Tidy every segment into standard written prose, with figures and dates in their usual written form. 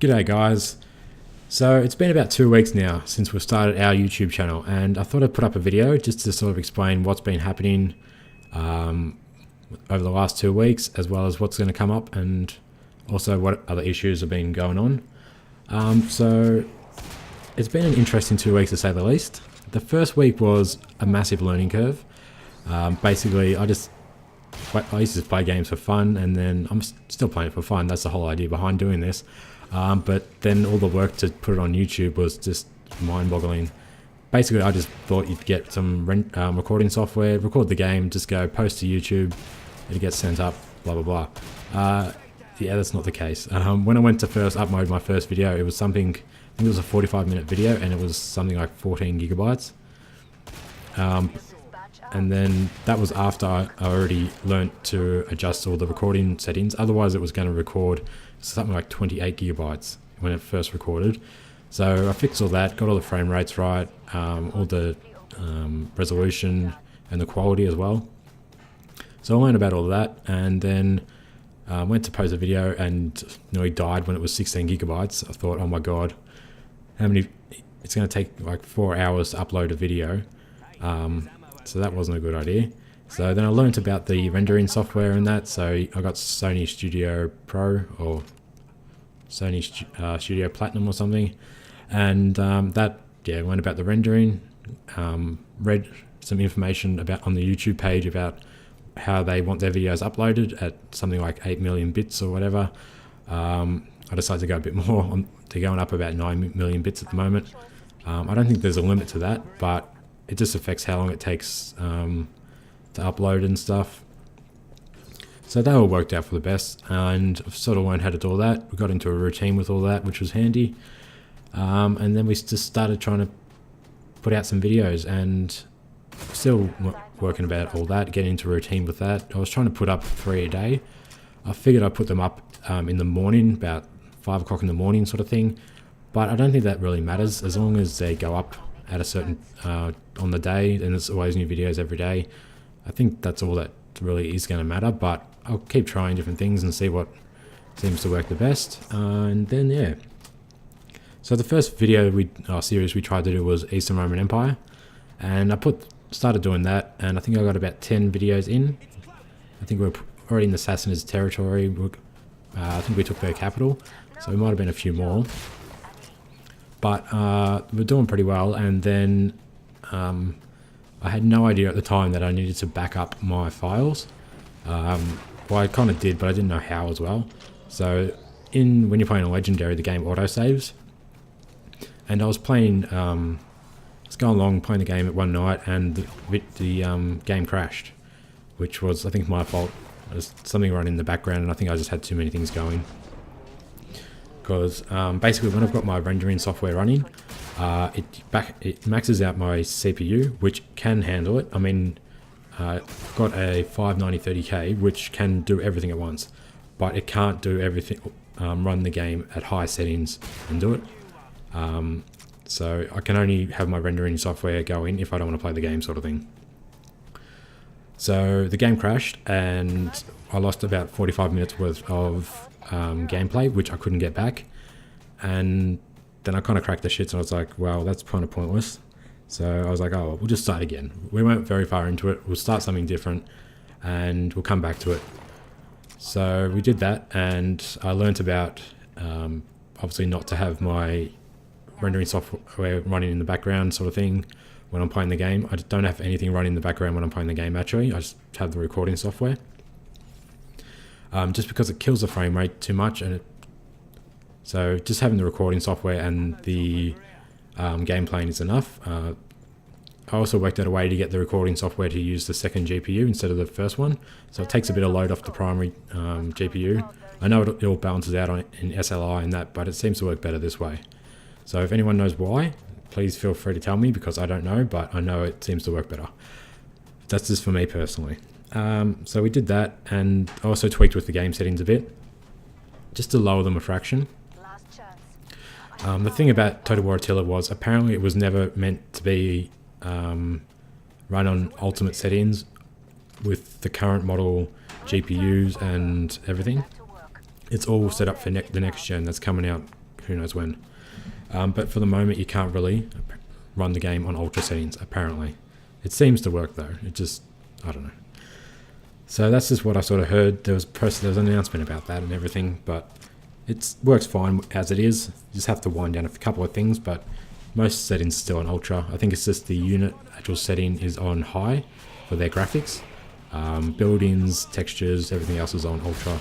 G'day guys. So it's been about 2 weeks now since we've started our YouTube channel, and I thought I'd put up a video just to sort of explain what's been happening over the last 2 weeks, as well as what's going to come up and also what other issues have been going on. So it's been an interesting 2 weeks to say the least. The first week was a massive learning curve. Basically, I used to play games for fun, and then I'm still playing it for fun. That's the whole idea behind doing this. But then all the work to put it on YouTube was just mind-boggling. Basically, I just thought you'd get some recording software, record the game, just go post to YouTube, it gets sent up, blah blah blah. Yeah, that's not the case. When I went to first upload my first video, it was something, I think it was a 45-minute video, and it was something like 14 gigabytes. And then that was after I already learnt to adjust all the recording settings. Otherwise, it was going to record something like 28 gigabytes when it first recorded. So I fixed all that, got all the frame rates right, all the resolution and the quality as well. So I learned about all that, and then went to post a video and nearly died when it was 16 gigabytes. I thought, oh my god, it's going to take like 4 hours to upload a video. So that wasn't a good idea. So then I learnt about the rendering software and that. So I got Sony Studio Pro or Sony Studio Platinum or something, and that went about the rendering. Read some information about on the YouTube page about how they want their videos uploaded at something like 8 million bits or whatever. I decided to go a bit more. They're going up about 9 million bits at the moment. I don't think there's a limit to that, but it just affects how long it takes to upload and stuff. So that all worked out for the best, and I've sort of learned how to do all that. We got into a routine with all that, which was handy. And then we just started trying to put out some videos, and still working about all that, getting into a routine with that. I was trying to put up 3 a day. I figured I'd put them up in the morning, about 5 o'clock in the morning sort of thing. But I don't think that really matters, as long as they go up at a certain on the day, and there's always new videos every day. I think that's all that really is going to matter, but I'll keep trying different things and see what seems to work the best. And then yeah, so the first video series we tried to do was Eastern Roman Empire, and I started doing that, and I think I got about 10 videos in. I think we're already in the Sassanid territory. I think we took their capital, so we might have been a few more. But we're doing pretty well, and then I had no idea at the time that I needed to back up my files. Well, I kind of did, but I didn't know how as well. So when you're playing a Legendary, the game autosaves. And I was playing, was going along playing the game at one night, and the game crashed, which was, I think, my fault. There's something running in the background, and I think I just had too many things going. Because basically when I've got my rendering software running, it maxes out my CPU, which can handle it. I mean, I've got a 590-30K, which can do everything at once, but it can't do everything, run the game at high settings and do it. So I can only have my rendering software going if I don't want to play the game, sort of thing. So the game crashed, and I lost about 45 minutes worth of gameplay, which I couldn't get back. And then I kind of cracked the shits, and I was like, well, that's kind of pointless. So I was like, oh, well, we'll just start again. We weren't very far into it. We'll start something different, and we'll come back to it. So we did that, and I learnt about obviously not to have my rendering software running in the background, sort of thing, when I'm playing the game. I don't have anything running in the background when I'm playing the game, actually. I just have the recording software. Just because it kills the frame rate too much, and so just having the recording software and the game playing is enough. I also worked out a way to get the recording software to use the second GPU instead of the first one, so it takes a bit of load off the primary GPU. I know it all balances out in SLI and that, but it seems to work better this way. So if anyone knows why, please feel free to tell me, because I don't know, but I know it seems to work better. That's just for me personally. So we did that, and I also tweaked with the game settings a bit, just to lower them a fraction. The thing about Total War Attila was, apparently it was never meant to be run on ultimate settings with the current model GPUs and everything. It's all set up for the next gen that's coming out who knows when. But for the moment, you can't really run the game on ultra settings, apparently. It seems to work though. It just, I don't know. So that's just what I sort of heard. There was an announcement about that and everything, but it works fine as it is. You just have to wind down a couple of things, but most settings are still on ultra. I think it's just the unit actual setting is on high for their graphics. Buildings, textures, everything else is on ultra.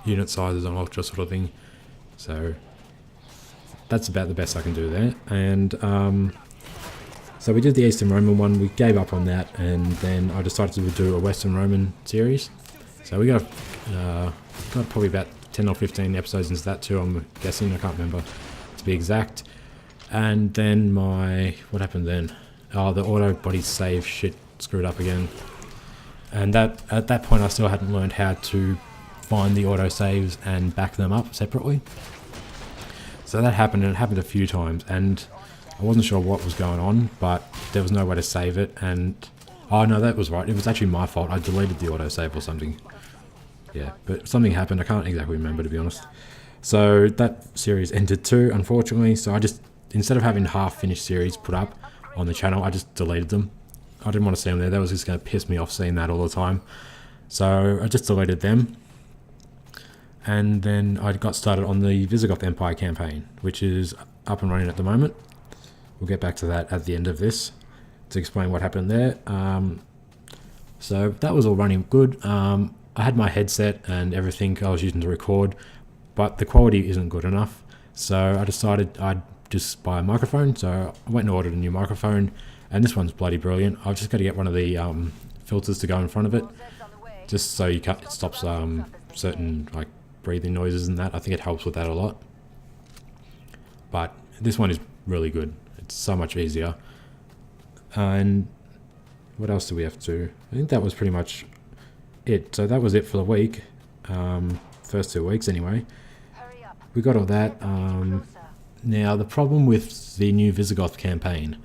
Unit size is on ultra sort of thing. So that's about the best I can do there. And so we did the Eastern Roman one, we gave up on that, and then I decided to do a Western Roman series. So we got probably about 10 or 15 episodes into that too, I'm guessing, I can't remember to be exact. And then what happened then? Oh, the auto body save shit screwed up again. And at that point I still hadn't learned how to find the auto saves and back them up separately. So that happened, and it happened a few times, and I wasn't sure what was going on, but there was no way to save it, and oh no, that was right, it was actually my fault. I deleted the autosave or something. Yeah, but something happened, I can't exactly remember, to be honest. So that series ended too, unfortunately, so I just, instead of having half-finished series put up on the channel, I just deleted them. I didn't want to see them there, that was just going to piss me off seeing that all the time. So I just deleted them. And then I got started on the Visigoth Empire campaign, which is up and running at the moment. We'll get back to that at the end of this to explain what happened there. So that was all running good. I had my headset and everything I was using to record, but the quality isn't good enough. So I decided I'd just buy a microphone. So I went and ordered a new microphone, and this one's bloody brilliant. I've just got to get one of the filters to go in front of it, just so it stops certain like breathing noises and that. I think it helps with that a lot. But this one is really good. It's so much easier. And what else do we have to do? I think that was pretty much it. So that was it for the week. First 2 weeks anyway. We got all that. Now the problem with the new Visigoth campaign,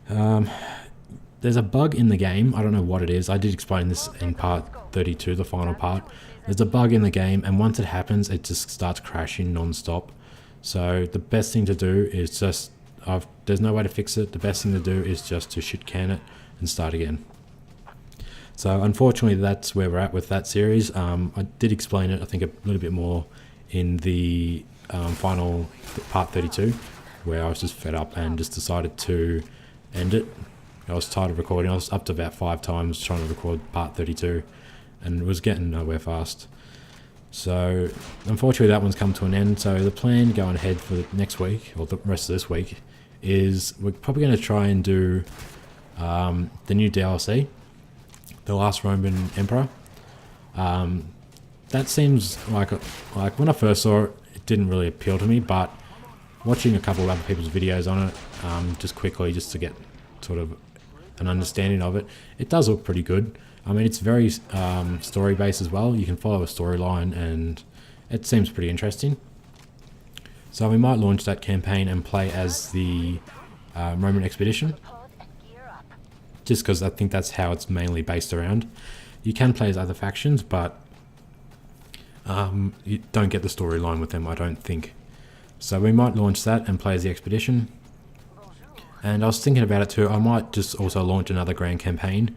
there's a bug in the game. I don't know what it is. I did explain this in part 32, the final part. There's a bug in the game, and once it happens, it just starts crashing non-stop. So the best thing to do is just, there's no way to fix it. The best thing to do is just to shit can it and start again. So unfortunately, that's where we're at with that series. I did explain it, I think, a little bit more in the final part 32, where I was just fed up and just decided to end it. I was tired of recording. I was up to about 5 times trying to record part 32 and was getting nowhere fast. So unfortunately that one's come to an end. So the plan going ahead for the next week, or the rest of this week, is we're probably going to try and do the new DLC, The Last Roman Emperor. That seems like when I first saw it, it didn't really appeal to me, but watching a couple of other people's videos on it, just quickly, just to get sort of an understanding of it, it does look pretty good. I mean, it's very story based as well. You can follow a storyline, and it seems pretty interesting. So we might launch that campaign and play as the Roman expedition, just because I think that's how it's mainly based around. You can play as other factions, but you don't get the storyline with them, I don't think. So we might launch that and play as the expedition. And I was thinking about it too, I might just also launch another grand campaign.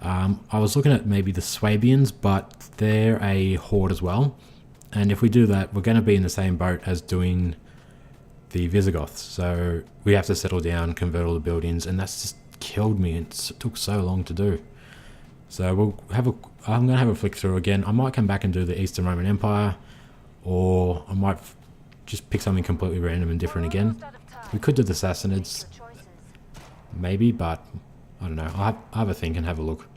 I was looking at maybe the Swabians, but they're a horde as well. And if we do that, we're going to be in the same boat as doing the Visigoths. So we have to settle down, convert all the buildings, and that's just killed me. It took so long to do. So I'm going to have a flick through again. I might come back and do the Eastern Roman Empire, or I might just pick something completely random and different again. We could do the Sassanids, maybe, but I don't know. I'll have a think and have a look.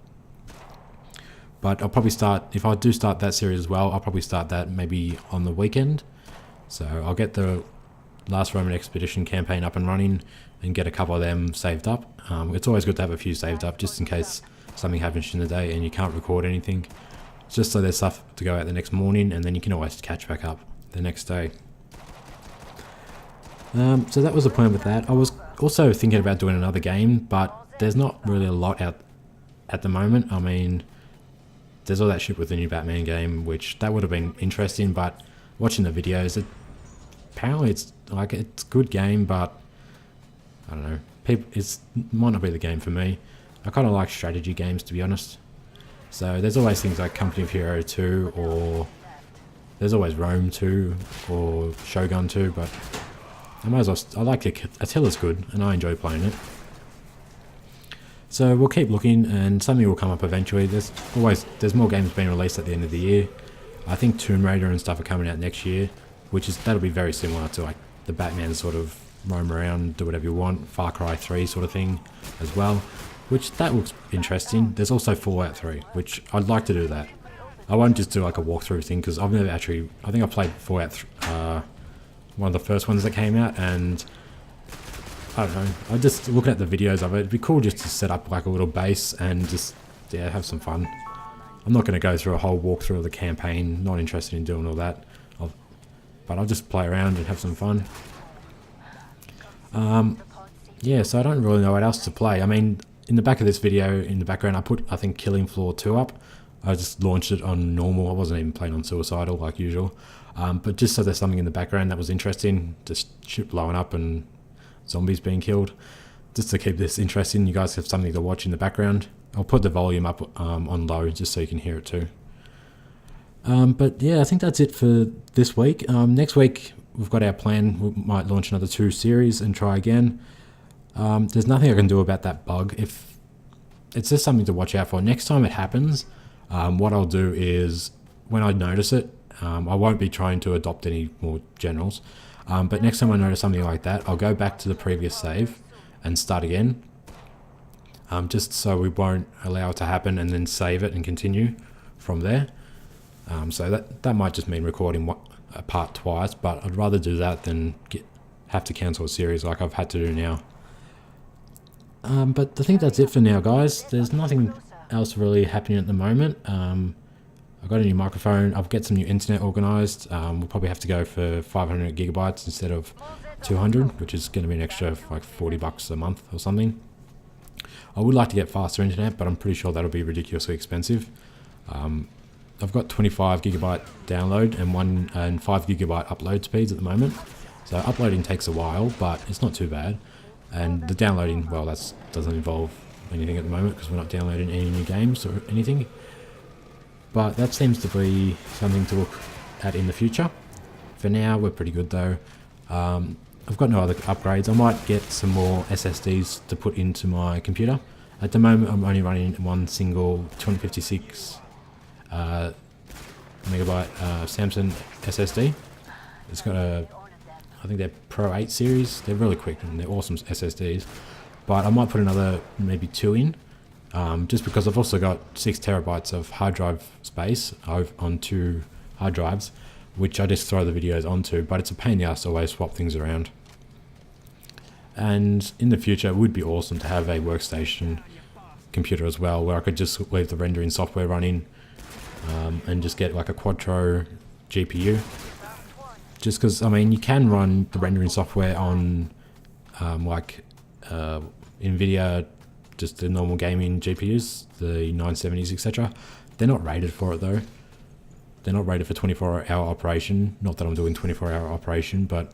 But I'll probably start, if I do start that series as well, I'll probably start that maybe on the weekend. So I'll get the Last Roman Expedition campaign up and running and get a couple of them saved up. It's always good to have a few saved up just in case something happens in the day and you can't record anything. Just so there's stuff to go out the next morning, and then you can always catch back up the next day. So that was the plan with that. I was also thinking about doing another game, but there's not really a lot out at the moment. I mean, there's all that shit with the new Batman game, which that would have been interesting, but watching the videos, apparently it's like it's a good game, but I don't know. It might not be the game for me. I kind of like strategy games, to be honest. So there's always things like Company of Hero 2, or there's always Rome 2 or Shogun 2, but I might as well. I like it. Attila's good, and I enjoy playing it. So we'll keep looking, and something will come up eventually. There's more games being released at the end of the year. I think Tomb Raider and stuff are coming out next year, that'll be very similar to like the Batman sort of roam around, do whatever you want, Far Cry 3 sort of thing as well, which that looks interesting. There's also Fallout 3, which I'd like to do that. I won't just do like a walkthrough thing, because I've never actually, I think I played Fallout, one of the first ones that came out, and I don't know, I just looking at the videos of it, it'd be cool just to set up like a little base and just, yeah, have some fun. I'm not going to go through a whole walkthrough of the campaign, not interested in doing all that, but I'll just play around and have some fun. Yeah, so I don't really know what else to play. I mean, in the back of this video, in the background, I put, I think, Killing Floor 2 up. I just launched it on normal. I wasn't even playing on Suicidal like usual. But just so there's something in the background that was interesting, just shit blowing up and zombies being killed. Just to keep this interesting, you guys have something to watch in the background. I'll put the volume up on low just so you can hear it too. But yeah, I think that's it for this week. Next week, we've got our plan. We might launch another 2 series and try again. There's nothing I can do about that bug. If it's just something to watch out for. Next time it happens, what I'll do is, when I notice it, I won't be trying to adopt any more generals. But next time I notice something like that, I'll go back to the previous save and start again. Just so we won't allow it to happen, and then save it and continue from there. So that might just mean recording a part twice, but I'd rather do that than have to cancel a series like I've had to do now. But I think that's it for now, guys. There's nothing else really happening at the moment. I've got a new microphone. I'll get some new internet organised. We'll probably have to go for 500 gigabytes instead of 200, which is going to be an extra like $40 a month or something. I would like to get faster internet, but I'm pretty sure that'll be ridiculously expensive. I've got 25 gigabyte download and 5 gigabyte upload speeds at the moment. So uploading takes a while, but it's not too bad. And the downloading, well, that doesn't involve anything at the moment because we're not downloading any new games or anything. But that seems to be something to look at in the future. For now, we're pretty good though. I've got no other upgrades. I might get some more SSDs to put into my computer. At the moment, I'm only running one single 256 megabyte Samsung SSD. It's got I think they're Pro 8 series. They're really quick and they're awesome SSDs. But I might put another maybe 2 in, just because I've also got 6 terabytes of hard drive space on 2 hard drives, which I just throw the videos onto, but it's a pain in the ass to always swap things around. And in the future, it would be awesome to have a workstation computer as well, where I could just leave the rendering software running and just get like a Quadro GPU. Just because, I mean, you can run the rendering software on NVIDIA, just the normal gaming GPUs, the 970s, etc. They're not rated for it though. They're not rated for 24-hour operation. Not that I'm doing 24-hour operation, but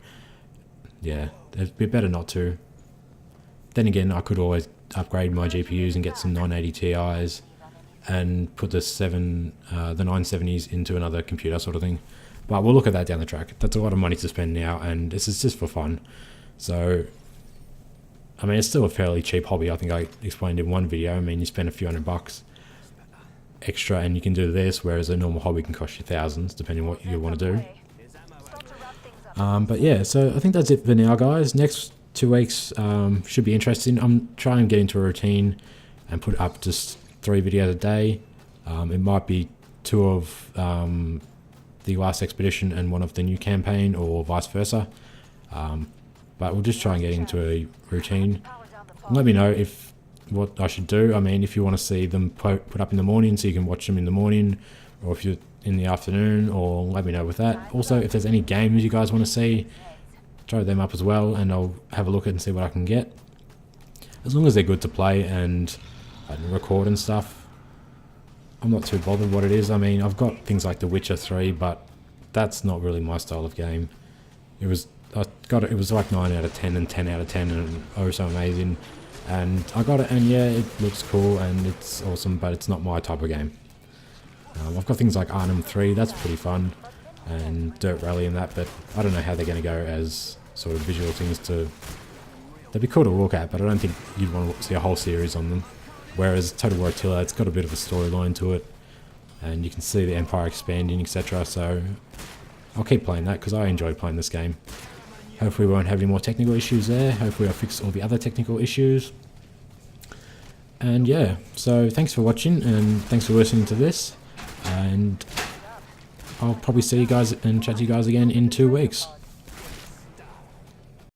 yeah, it'd be better not to. Then again, I could always upgrade my GPUs and get some 980 Ti's and put the 970s into another computer sort of thing. But we'll look at that down the track. That's a lot of money to spend now, and this is just for fun. So, I mean, it's still a fairly cheap hobby. I think I explained in one video. I mean, you spend a few $100 extra and you can do this, whereas a normal hobby can cost you thousands, depending on what you want to do. But yeah, so I think that's it for now, guys. Next 2 weeks should be interesting. I'm trying to get into a routine and put up just 3 videos a day. It might be 2 of the last expedition and 1 of the new campaign, or vice versa. But we'll just try and get into a routine. Let me know what I should do. I mean, if you want to see them put up in the morning so you can watch them in the morning, or if you're in the afternoon, or let me know with that. Also, if there's any games you guys want to see, throw them up as well and I'll have a look at and see what I can get. As long as they're good to play and record and stuff, I'm not too bothered what it is. I mean, I've got things like The Witcher 3, but that's not really my style of game. It was I got it. It was like 9 out of 10 and 10 out of 10, and oh so amazing. And I got it, and yeah, it looks cool and it's awesome, but it's not my type of game. I've got things like Arnhem 3, that's pretty fun, and Dirt Rally and that, but I don't know how they're going to go as sort of visual things to... They'd be cool to look at, but I don't think you'd want to see a whole series on them. Whereas Total War Attila, it's got a bit of a storyline to it, and you can see the Empire expanding, etc. So I'll keep playing that because I enjoy playing this game. Hopefully we won't have any more technical issues there. Hopefully I'll fix all the other technical issues. And yeah, so thanks for watching and thanks for listening to this. And I'll probably see you guys and chat to you guys again in 2 weeks.